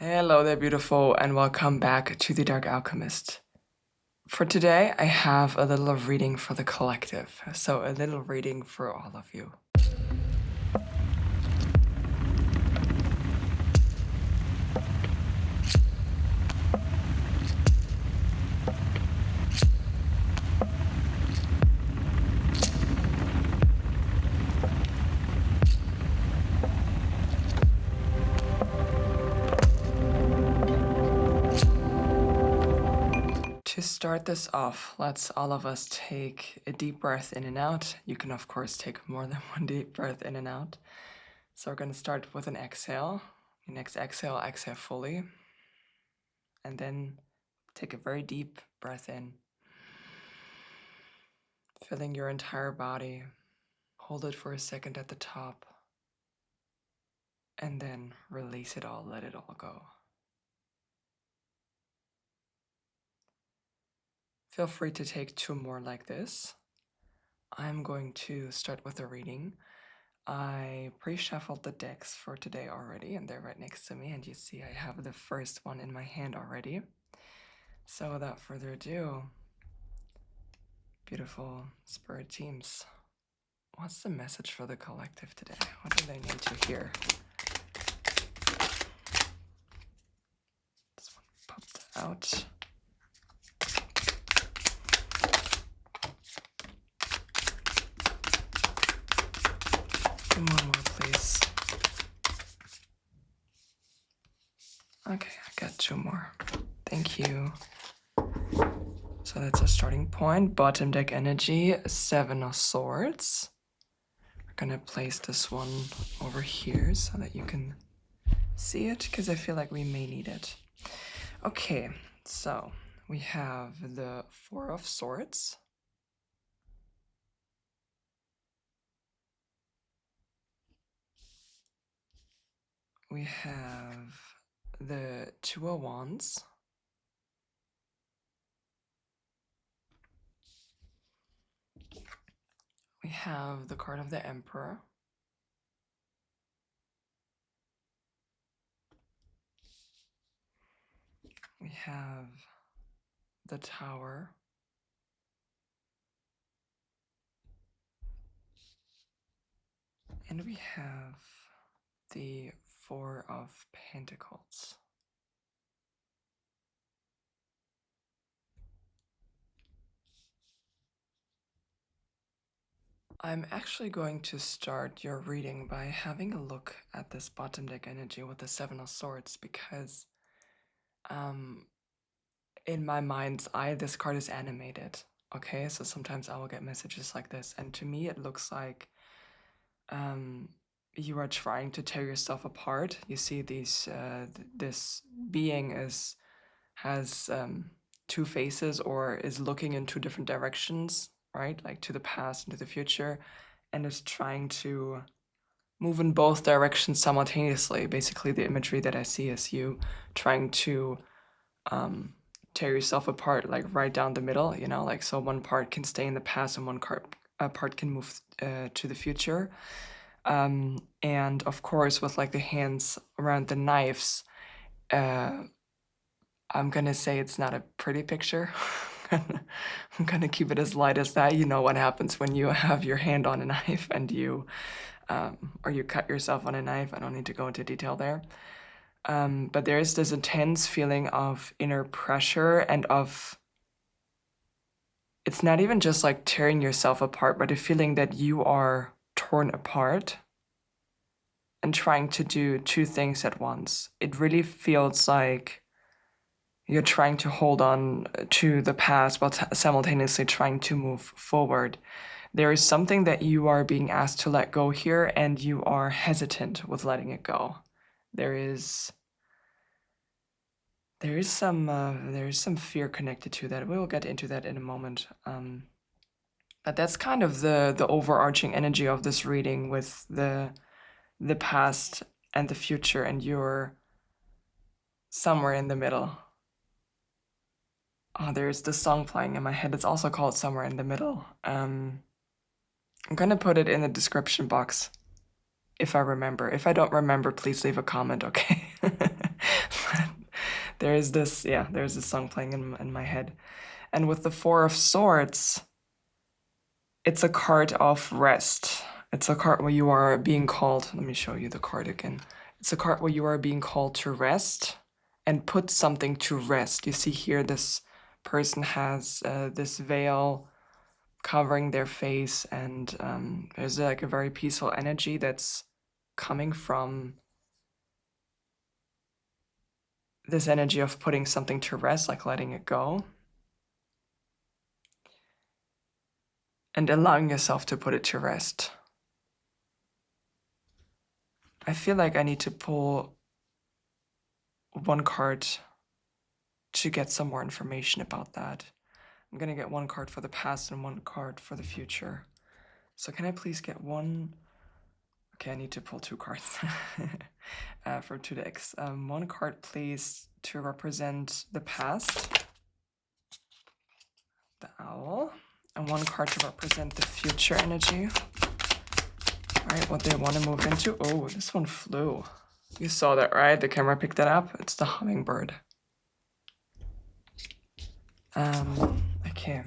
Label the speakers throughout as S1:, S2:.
S1: Hello there, beautiful, and welcome back to The Dark Alchemist. For today, I have a little reading for the collective, so a little reading for all of you. To start this off, let's all of us take a deep breath in and out. You can, of course, take more than one deep breath in and out. So we're going to start with an exhale. Your next exhale, exhale fully. And then take a very deep breath in, filling your entire body. Hold it for a second at the top. And then release it all, let it all go. Feel free to take two more like this. I'm going to start with a reading. I pre-shuffled the decks for today already, and they're right next to me, and you see I have the first one in my hand already. So without further ado, beautiful spirit teams, what's the message for the collective today? What do they need to hear? This one popped out. One more, please. Okay, I got two more. Thank you. So that's a starting point. Bottom deck energy, 7 of Swords. We're gonna place this one over here so that you can see it, because I feel like we may need it. Okay, so we have the 4 of Swords. We have the 2 of Wands. We have the card of the Emperor. We have the Tower. And we have the 4 of Pentacles. I'm actually going to start your reading by having a look at this bottom deck energy with the 7 of Swords, because in my mind's eye, this card is animated. Okay, so sometimes I will get messages like this, and to me it looks like you are trying to tear yourself apart. You see these this being has 2 faces, or is looking in 2 different directions, right? Like to the past and to the future, and is trying to move in both directions simultaneously. Basically, the imagery that I see is you trying to tear yourself apart, like right down the middle, you know, like so one part can stay in the past and one part can move to the future. And of course, with like the hands around the knives, I'm gonna say it's not a pretty picture. I'm gonna keep it as light as that. You know what happens when you have your hand on a knife and you or you cut yourself on a knife. I don't need to go into detail there. But there is this intense feeling of inner pressure and of, it's not even just like tearing yourself apart, but a feeling that you are torn apart and trying to do 2 things at once. It really feels like you're trying to hold on to the past while simultaneously trying to move forward. There is something that you are being asked to let go here, and you are hesitant with letting it go. There is some fear connected to that. We will get into that in a moment. But that's kind of the overarching energy of this reading, with the past and the future, and you're somewhere in the middle. Oh, there's this song playing in my head. It's also called Somewhere in the Middle. I'm gonna put it in the description box if I remember. If I don't remember, please leave a comment, okay? there's this song playing in my head. And with the Four of Swords, it's a card of rest. It's a card where you are being called. Let me show you the card again. It's a card where you are being called to rest and put something to rest. You see here, this person has this veil covering their face, and there's like a very peaceful energy that's coming from this energy of putting something to rest, like letting it go and allowing yourself to put it to rest. I feel like I need to pull one card to get some more information about that. I'm gonna get one card for the past and one card for the future. So can I please get one? Okay, I need to pull two cards for 2 decks. One card, please, to represent the past, the owl, and one card to represent the future energy. All right, what they want to move into. Oh, this one flew. You saw that, right? The camera picked that up. It's the hummingbird. Okay.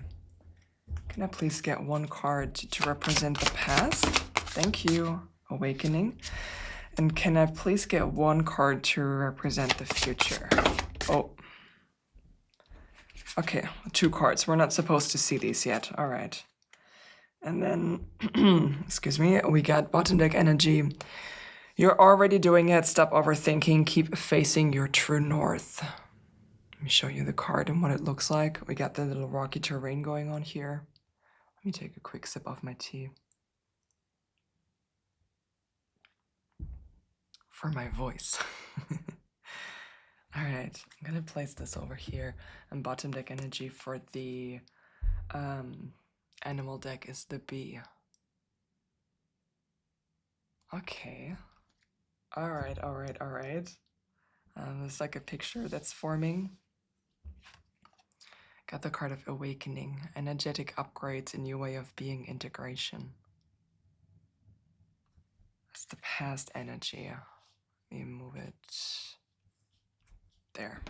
S1: Can I please get one card to represent the past? Thank you, Awakening. And can I please get one card to represent the future? Oh. Okay, 2 cards. We're not supposed to see these yet. All right. And then, excuse me, we got bottom deck energy. You're already doing it. Stop overthinking. Keep facing your true north. Let me show you the card and what it looks like. We got the little rocky terrain going on here. Let me take a quick sip of my tea. For my voice. All right, I'm gonna place this over here. And bottom deck energy for the animal deck is the bee. Okay. All right. There's like a picture that's forming. Got the card of Awakening, energetic upgrades, a new way of being, integration. That's the past energy. Let me move it there.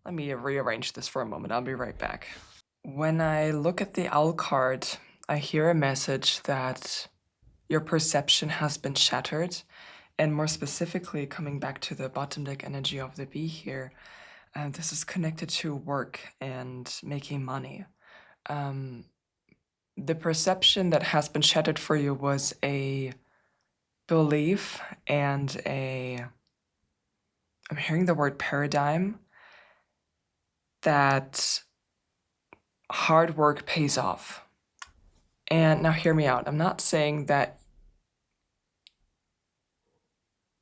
S1: Let me rearrange this for a moment. I'll be right back. When I look at the owl card, I hear a message that your perception has been shattered. And more specifically, coming back to the bottom deck energy of the bee here, this is connected to work and making money. The perception that has been shattered for you was a belief and I'm hearing the word paradigm, that hard work pays off. And now hear me out. I'm not saying that.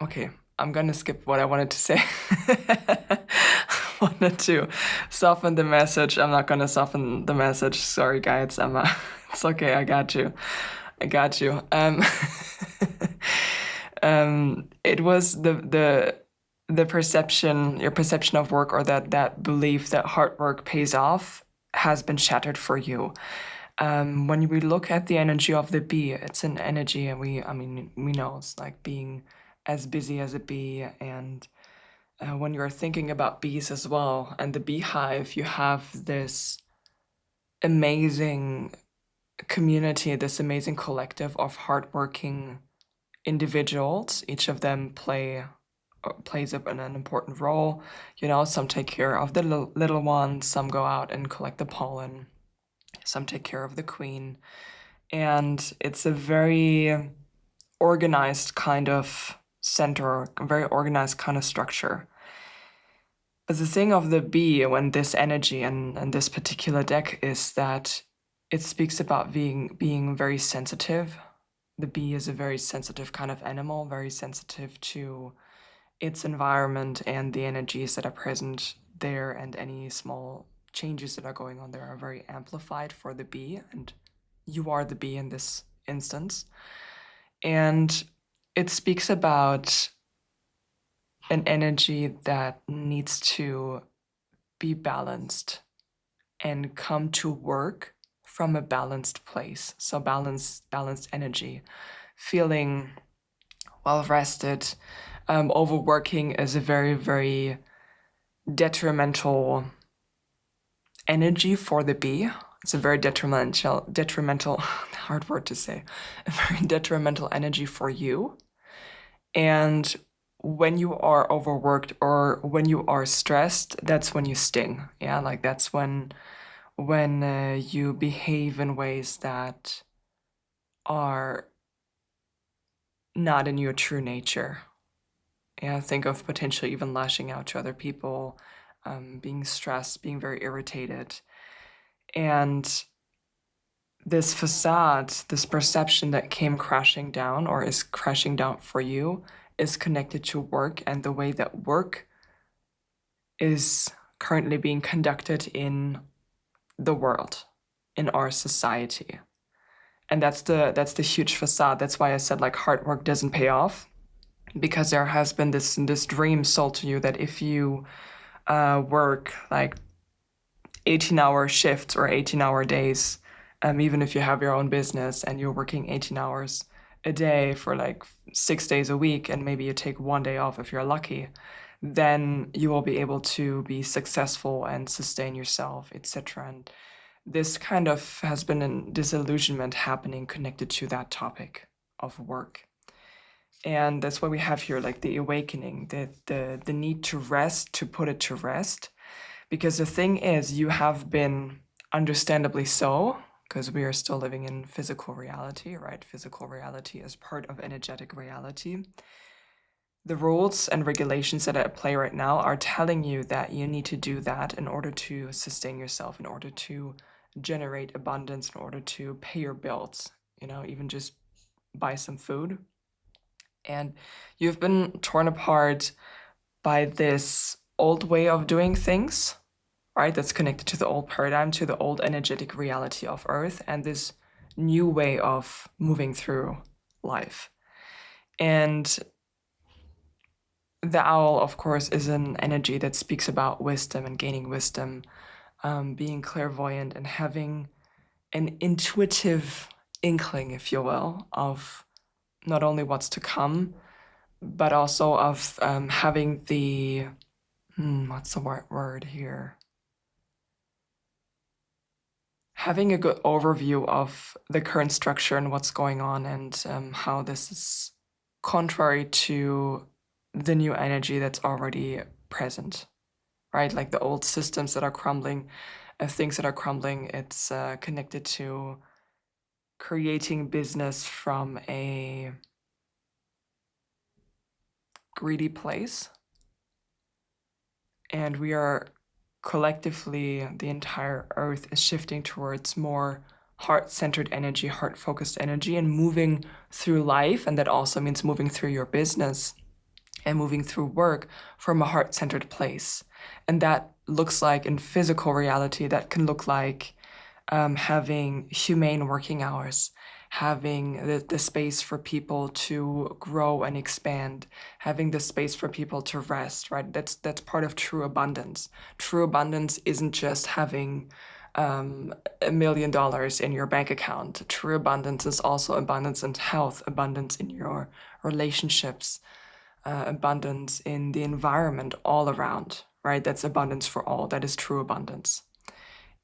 S1: Okay, I'm gonna skip what I wanted to say. I wanted to soften the message. I'm not gonna soften the message. Sorry, guys. Emma. It's okay. I got you. It was the perception, your perception of work, or that belief that hard work pays off, has been shattered for you. When we look at the energy of the bee, it's an energy, and we know it's like being as busy as a bee. And when you're thinking about bees as well, and the beehive, you have this amazing community, this amazing collective of hardworking individuals. Each of them plays an important role. You know, some take care of the little ones, some go out and collect the pollen, some take care of the queen. And it's a very organized kind of center, a very organized kind of structure. But the thing of the bee, when this energy and this particular deck, is that it speaks about being very sensitive. The bee is a very sensitive kind of animal, very sensitive to its environment and the energies that are present there, and any small changes that are going on there are very amplified for the bee, and you are the bee in this instance. And it speaks about an energy that needs to be balanced and come to work from a balanced place. So balanced energy, feeling well rested, Overworking is a very, very detrimental energy for the bee. It's a very detrimental, hard word to say, a very detrimental energy for you. And when you are overworked or when you are stressed, that's when you sting. Yeah, like that's when you behave in ways that are not in your true nature. Yeah, think of potentially even lashing out to other people, being stressed, being very irritated. And this facade, this perception that came crashing down or is crashing down for you is connected to work and the way that work is currently being conducted in the world, in our society. And that's the huge facade. That's why I said like hard work doesn't pay off, because there has been this dream sold to you that if you work like 18-hour shifts or 18-hour days, even if you have your own business and you're working 18 hours a day for like 6 days a week, and maybe you take one day off if you're lucky, then you will be able to be successful and sustain yourself, etc. And this kind of has been a disillusionment happening connected to that topic of work. And that's why we have here like the awakening, the need to rest, to put it to rest. Because the thing is, you have been, understandably so, because we are still living in physical reality, right? Physical reality is part of energetic reality. The rules and regulations that are at play right now are telling you that you need to do that in order to sustain yourself, in order to generate abundance, in order to pay your bills, even just buy some food. And you've been torn apart by this old way of doing things, right? That's connected to the old paradigm, to the old energetic reality of Earth, and this new way of moving through life. And the owl, of course, is an energy that speaks about wisdom and gaining wisdom, being clairvoyant and having an intuitive inkling, if you will, of not only what's to come, but also of having the, what's the right word here? Having a good overview of the current structure and what's going on, and how this is contrary to the new energy that's already present, right? Like the old systems that are crumbling, things that are crumbling, it's connected to creating business from a greedy place. And we are collectively, the entire Earth is shifting towards more heart-centered energy, heart-focused energy, and moving through life. And that also means moving through your business and moving through work from a heart-centered place. And that looks like, in physical reality, that can look like having humane working hours, having the space for people to grow and expand, having the space for people to rest, right? That's part of true abundance. True abundance isn't just having $1 million in your bank account. True abundance is also abundance in health, abundance in your relationships, abundance in the environment all around, right? That's abundance for all. That is true abundance.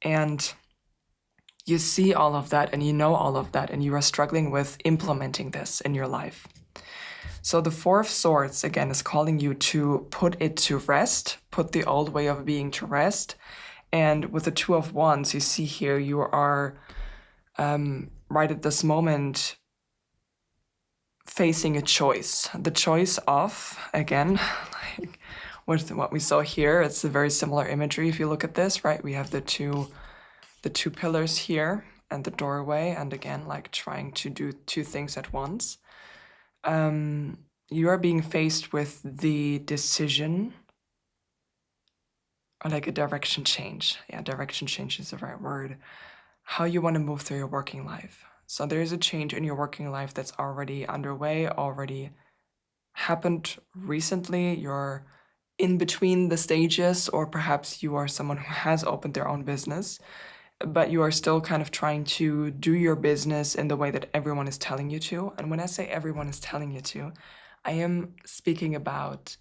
S1: And you see all of that and you know all of that, and you are struggling with implementing this in your life. So the Four of Swords, again, is calling you to put it to rest, put the old way of being to rest. And with the Two of Wands, you see here, you are right at this moment facing a choice. The choice of, again, like what we saw here, it's a very similar imagery if you look at this, right? We have the two pillars here and the doorway, and again, like trying to do two things at once. You are being faced with the decision, or like a direction change. Yeah, direction change is the right word. How you want to move through your working life. So there is a change in your working life that's already underway, already happened recently. You're in between the stages, or perhaps you are someone who has opened their own business, but you are still kind of trying to do your business in the way that everyone is telling you to. And when I say everyone is telling you to, I am speaking about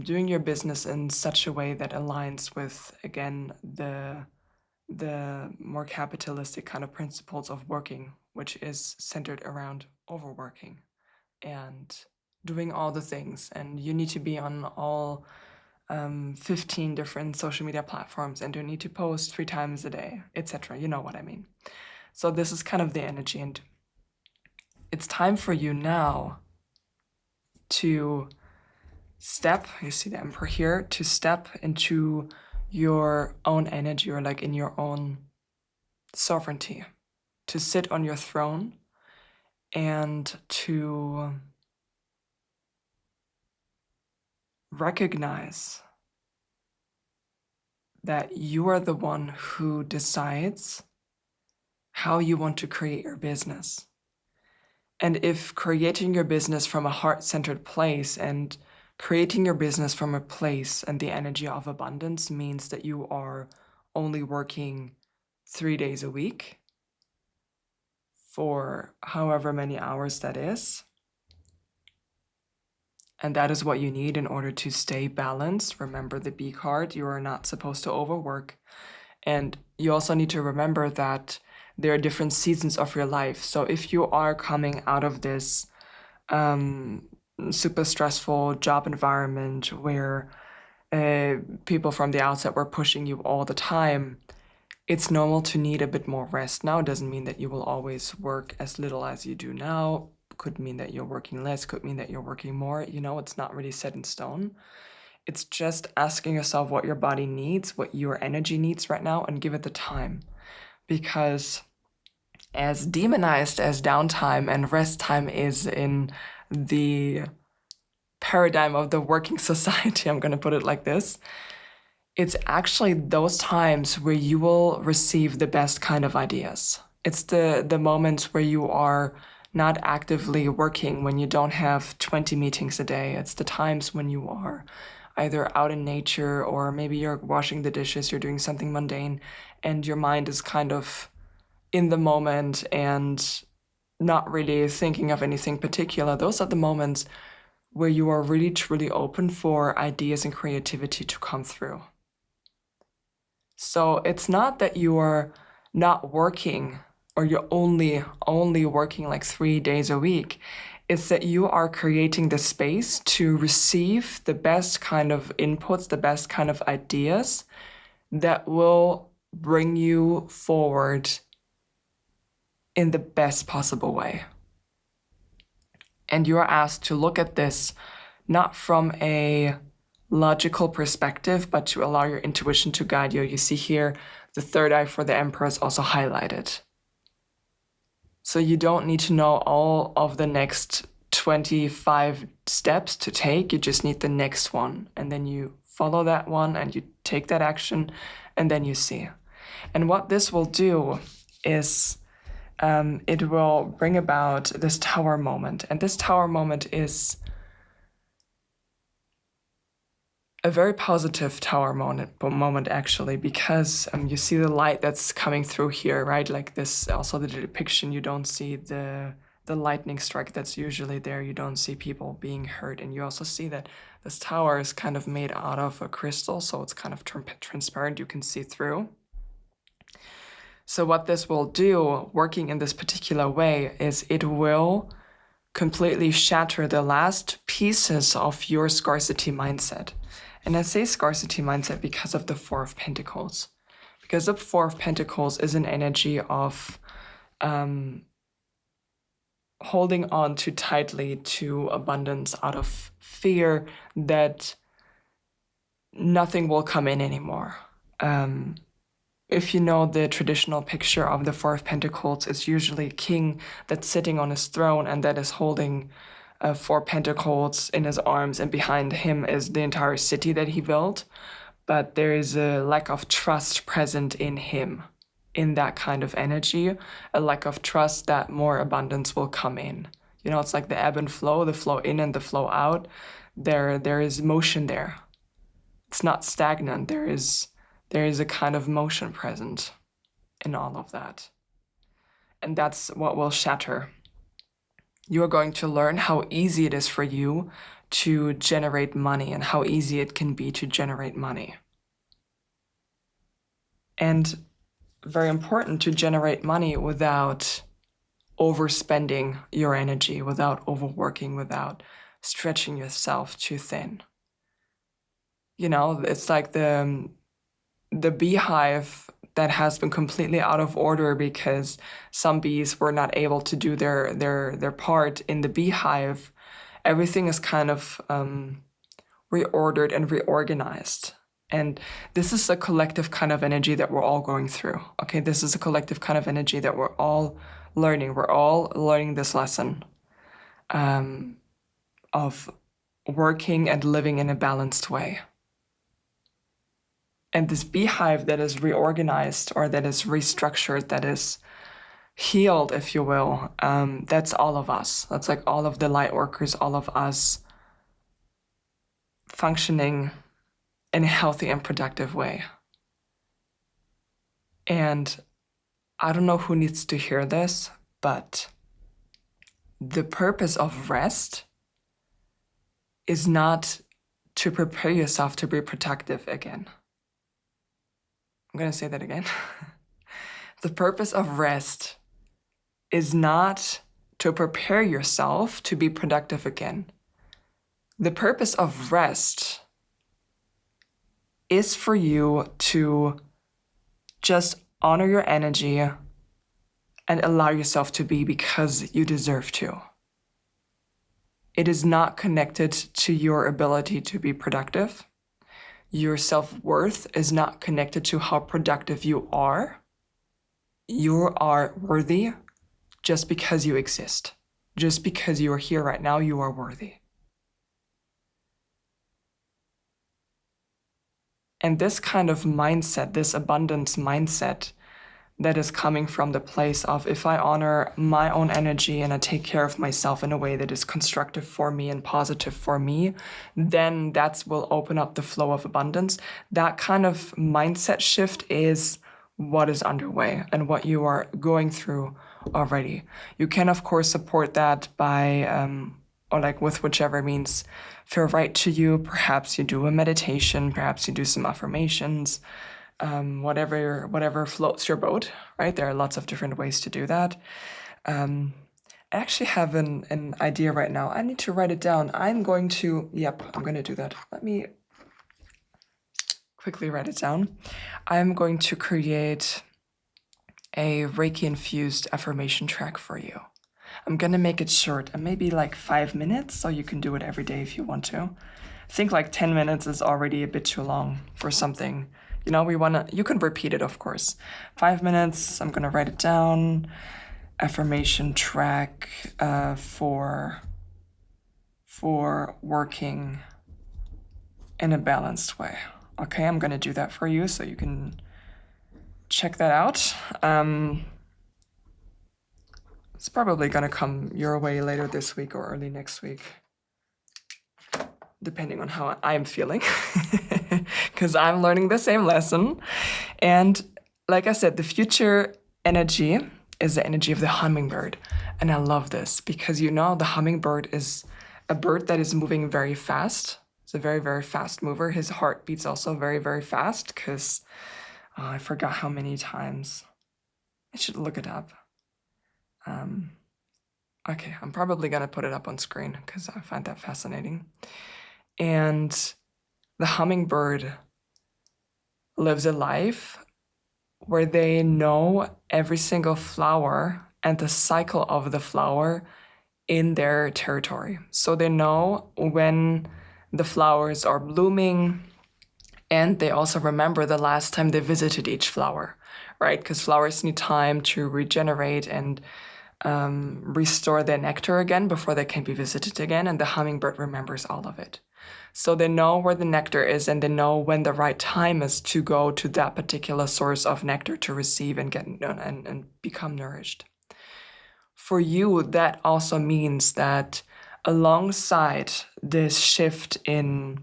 S1: doing your business in such a way that aligns with, again, the more capitalistic kind of principles of working, which is centered around overworking and doing all the things. And you need to be on all 15 different social media platforms, and you need to post 3 times a day, etc. You know what I mean. So this is kind of the energy, and it's time for you now to step, you see the emperor here, to step into your own energy, or like in your own sovereignty, to sit on your throne and to recognize that you are the one who decides how you want to create your business. And if creating your business from a heart-centered place and creating your business from a place and the energy of abundance means that you are only working 3 days a week for however many hours that is, and that is what you need in order to stay balanced. Remember the B card, you are not supposed to overwork. And you also need to remember that there are different seasons of your life. So if you are coming out of this super stressful job environment where people from the outset were pushing you all the time, it's normal to need a bit more rest now. It doesn't mean that you will always work as little as you do now. Could mean that you're working less, could mean that you're working more. It's not really set in stone. It's just asking yourself what your body needs, what your energy needs right now, and give it the time. Because as demonized as downtime and rest time is in the paradigm of the working society, I'm going to put it like this, it's actually those times where you will receive the best kind of ideas. It's the moments where you are not actively working, when you don't have 20 meetings a day. It's the times when you are either out in nature, or maybe you're washing the dishes, you're doing something mundane, and your mind is kind of in the moment and not really thinking of anything particular. Those are the moments where you are really truly open for ideas and creativity to come through. So it's not that you are not working, or you're only working like 3 days a week. It's that you are creating the space to receive the best kind of inputs, the best kind of ideas that will bring you forward in the best possible way. And you are asked to look at this not from a logical perspective, but to allow your intuition to guide you. You see here, the third eye for the emperor is also highlighted. So you don't need to know all of the next 25 steps to take. You just need the next one. And then you follow that one and you take that action, and then you see. And what this will do is it will bring about this tower moment. And this tower moment is a very positive tower moment actually, because you see the light that's coming through here, right? Like this, also the depiction, you don't see the lightning strike that's usually there. You don't see people being hurt. And you also see that this tower is kind of made out of a crystal, so it's kind of transparent, you can see through. So what this will do, working in this particular way, is it will completely shatter the last pieces of your scarcity mindset. And I say scarcity mindset because of the Four of Pentacles. Because the Four of Pentacles is an energy of holding on too tightly to abundance out of fear that nothing will come in anymore. If you know the traditional picture of the Four of Pentacles, it's usually a king that's sitting on his throne and that is holding 4 pentacles in his arms, and behind him is the entire city that he built. But there is a lack of trust present in him, in that kind of energy, a lack of trust that more abundance will come in. It's like the ebb and flow, the flow in and the flow out. There is motion there. It's not stagnant. There is a kind of motion present in all of that. And that's what will shatter. You are going to learn how easy it is for you to generate money and how easy it can be to generate money. And very important to generate money without overspending your energy, without overworking, without stretching yourself too thin. You know, it's like the beehive that has been completely out of order because some bees were not able to do their part in the beehive. Everything is kind of reordered and reorganized. And this is a collective kind of energy that we're all going through. Okay, this is a collective kind of energy that we're all learning. We're all learning this lesson of working and living in a balanced way. And this beehive that is reorganized or that is restructured, that is healed, if you will, that's all of us. That's like all of the light workers, all of us functioning in a healthy and productive way. And I don't know who needs to hear this, but the purpose of rest is not to prepare yourself to be productive again. I'm going to say that again. The purpose of rest is not to prepare yourself to be productive again. The purpose of rest is for you to just honor your energy and allow yourself to be because you deserve to. It is not connected to your ability to be productive. Your self-worth is not connected to how productive you are. You are worthy just because you exist. Just because you are here right now, you are worthy. And this kind of mindset, this abundance mindset that is coming from the place of, if I honor my own energy and I take care of myself in a way that is constructive for me and positive for me, then that will open up the flow of abundance. That kind of mindset shift is what is underway and what you are going through already. You can, of course, support that by, or like with whichever means feel right to you. Perhaps you do a meditation, perhaps you do some affirmations, whatever floats your boat, right? There are lots of different ways to do that. I actually have an idea right now. I need to write it down. I'm going to do that. Let me quickly write it down. I'm going to create a Reiki-infused affirmation track for you. I'm going to make it short, and maybe like 5 minutes, so you can do it every day if you want to. I think like 10 minutes is already a bit too long for something. You know, you can repeat it, of course. 5 minutes, I'm going to write it down. Affirmation track for working in a balanced way. Okay, I'm going to do that for you so you can check that out. It's probably going to come your way later this week or early next week, depending on how I'm feeling, because I'm learning the same lesson. And like I said, the future energy is the energy of the hummingbird. And I love this because, you know, the hummingbird is a bird that is moving very fast. It's a very, very fast mover. His heart beats also very, very fast because I forgot how many times. I should look it up. Okay, I'm probably going to put it up on screen because I find that fascinating. And the hummingbird lives a life where they know every single flower and the cycle of the flower in their territory. So they know when the flowers are blooming, and they also remember the last time they visited each flower, right? Because flowers need time to regenerate and restore their nectar again before they can be visited again, and the hummingbird remembers all of it. So they know where the nectar is, and they know when the right time is to go to that particular source of nectar to receive and get and become nourished. For you, that also means that alongside this shift in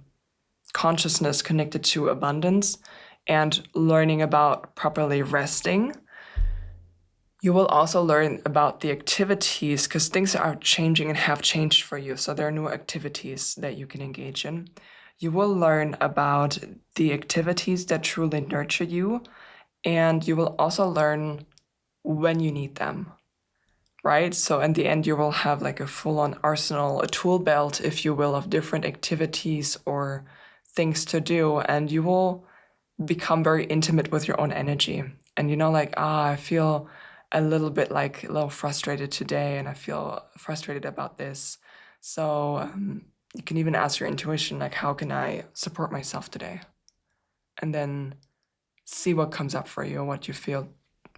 S1: consciousness connected to abundance and learning about properly resting, You will also learn about the activities, because things are changing and have changed for you. So there are new activities that you can engage in. You will learn about the activities that truly nurture you, and you will also learn when you need them, right? So in the end, you will have like a full-on arsenal, a tool belt, if you will, of different activities or things to do, and you will become very intimate with your own energy. And like, I feel a little frustrated today, and I feel frustrated about this. So you can even ask your intuition, like, how can I support myself today? And then see what comes up for you, what you feel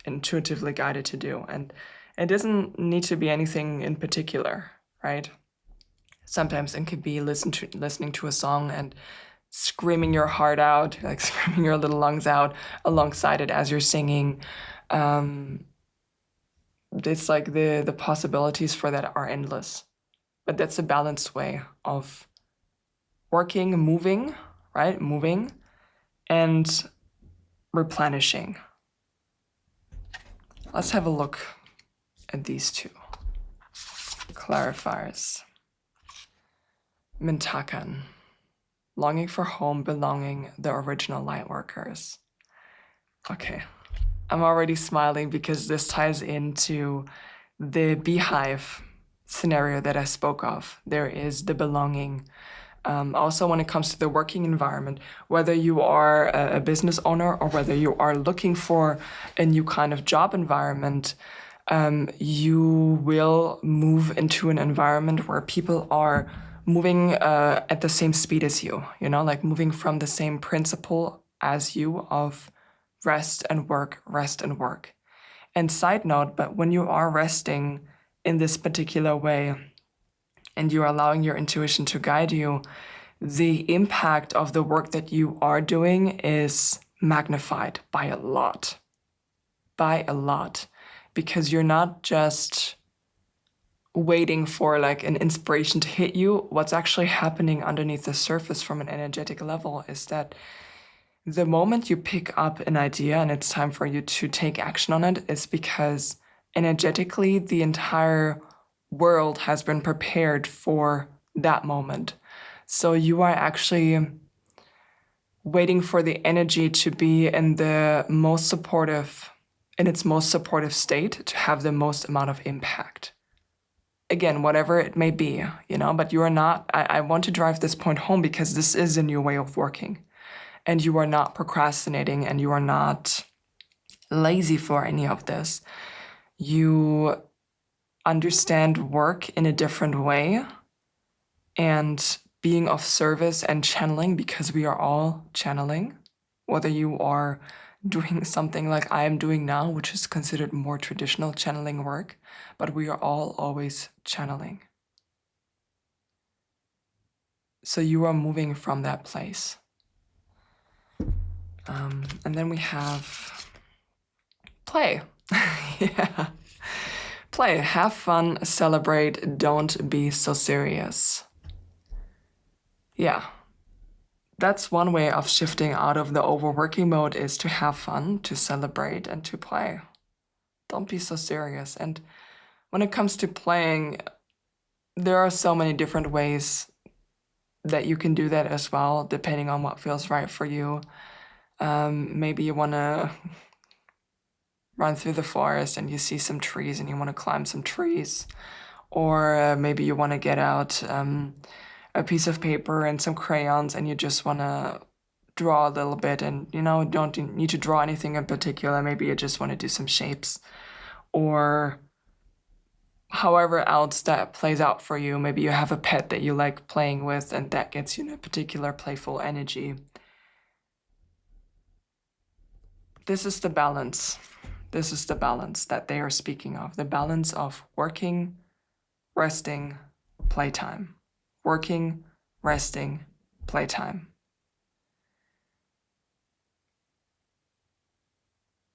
S1: intuitively guided to do. And it doesn't need to be anything in particular, right? Sometimes it could be listening to a song and screaming your heart out, like screaming your little lungs out alongside it as you're singing. It's like the possibilities for that are endless. But that's a balanced way of working, moving, right? Moving and replenishing. Let's have a look at these two clarifiers. Mintakan, longing for home, belonging, the original lightworkers. Okay, I'm already smiling because this ties into the beehive scenario that I spoke of. There is the belonging. Also, when it comes to the working environment, whether you are a business owner or whether you are looking for a new kind of job environment, you will move into an environment where people are moving at the same speed as you, like moving from the same principle as you of rest and work, rest and work. And side note, but when you are resting in this particular way and you're allowing your intuition to guide you, the impact of the work that you are doing is magnified by a lot. By a lot. Because you're not just waiting for like an inspiration to hit you. What's actually happening underneath the surface from an energetic level is that the moment you pick up an idea and it's time for you to take action on it, it's because energetically the entire world has been prepared for that moment. So you are actually waiting for the energy to be in its most supportive state to have the most amount of impact. Again, whatever it may be, but you are not, I want to drive this point home because this is a new way of working. And you are not procrastinating and you are not lazy for any of this. You understand work in a different way and being of service and channeling, because we are all channeling, whether you are doing something like I am doing now, which is considered more traditional channeling work, but we are all always channeling. So you are moving from that place. And then we have play. Yeah. Play, have fun, celebrate, don't be so serious. Yeah. That's one way of shifting out of the overworking mode, is to have fun, to celebrate, and to play. Don't be so serious. And when it comes to playing, there are so many different ways that you can do that as well, depending on what feels right for you. Maybe you want to run through the forest and you see some trees and you want to climb some trees. Or maybe you want to get out a piece of paper and some crayons and you just want to draw a little bit, and don't need to draw anything in particular. Maybe you just want to do some shapes, or however else that plays out for you. Maybe you have a pet that you like playing with and that gets you in a particular playful energy. This is the balance. This is the balance that they are speaking of. The balance of working, resting, playtime. Working, resting, playtime.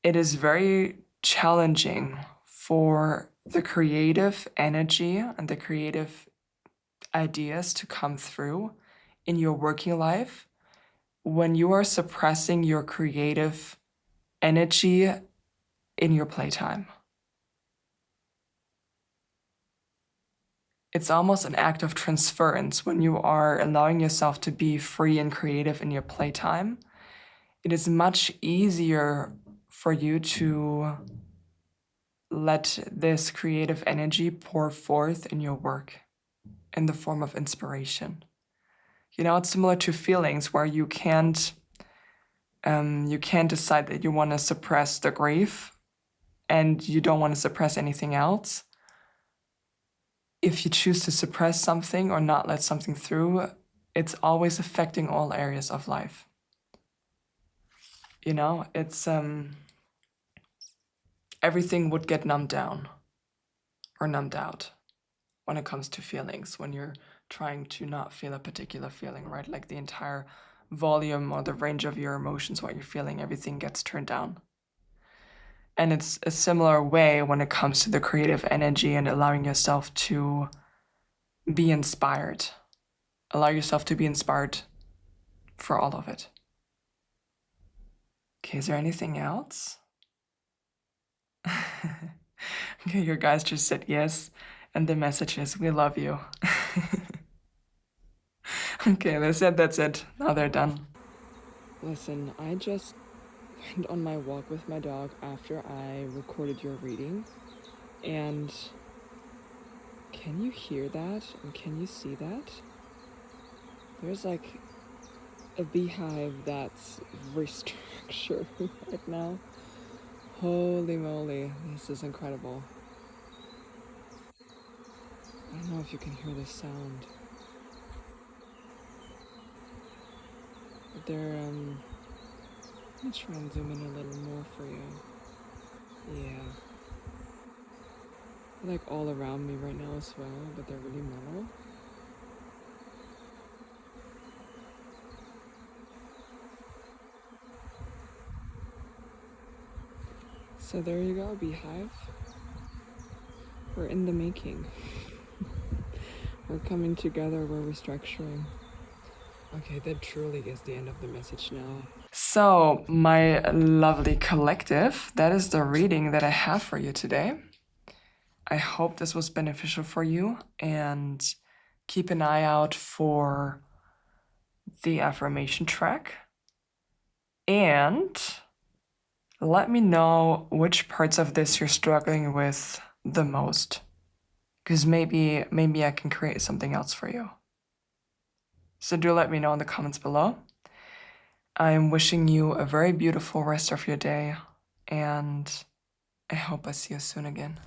S1: It is very challenging for the creative energy and the creative ideas to come through in your working life when you are suppressing your creative energy in your playtime. it's almost an act of transference when you are allowing yourself to be free and creative in your playtime. It is much easier for you to let this creative energy pour forth in your work in the form of inspiration. It's similar to feelings where you can't decide that you want to suppress the grief and you don't want to suppress anything else. If you choose to suppress something or not let something through, it's always affecting all areas of life. It's everything would get numbed down or numbed out when it comes to feelings, when you're trying to not feel a particular feeling, right? Like the entire volume or the range of your emotions, what you're feeling, everything gets turned down. And it's a similar way when it comes to the creative energy and allowing yourself to be inspired. Allow yourself to be inspired for all of it. Okay, is there anything else? Okay, your guys just said yes. And the message is, we love you. Okay, they said that's it. Now they're done. Listen, I just went on my walk with my dog after I recorded your reading. And can you hear that? And can you see that? There's like a beehive that's restructured right now. Holy moly, this is incredible. I don't know if you can hear the sound. But they're, let me try and zoom in a little more for you. Yeah. They're like all around me right now as well, but they're really mellow. So there you go, beehive. We're in the making. We're coming together, we're restructuring. Okay, that truly is the end of the message now. So, my lovely collective, that is the reading that I have for you today. I hope this was beneficial for you, and keep an eye out for the affirmation track. And let me know which parts of this you're struggling with the most, because maybe I can create something else for you. So do let me know in the comments below. I'm wishing you a very beautiful rest of your day, and I hope I see you soon again.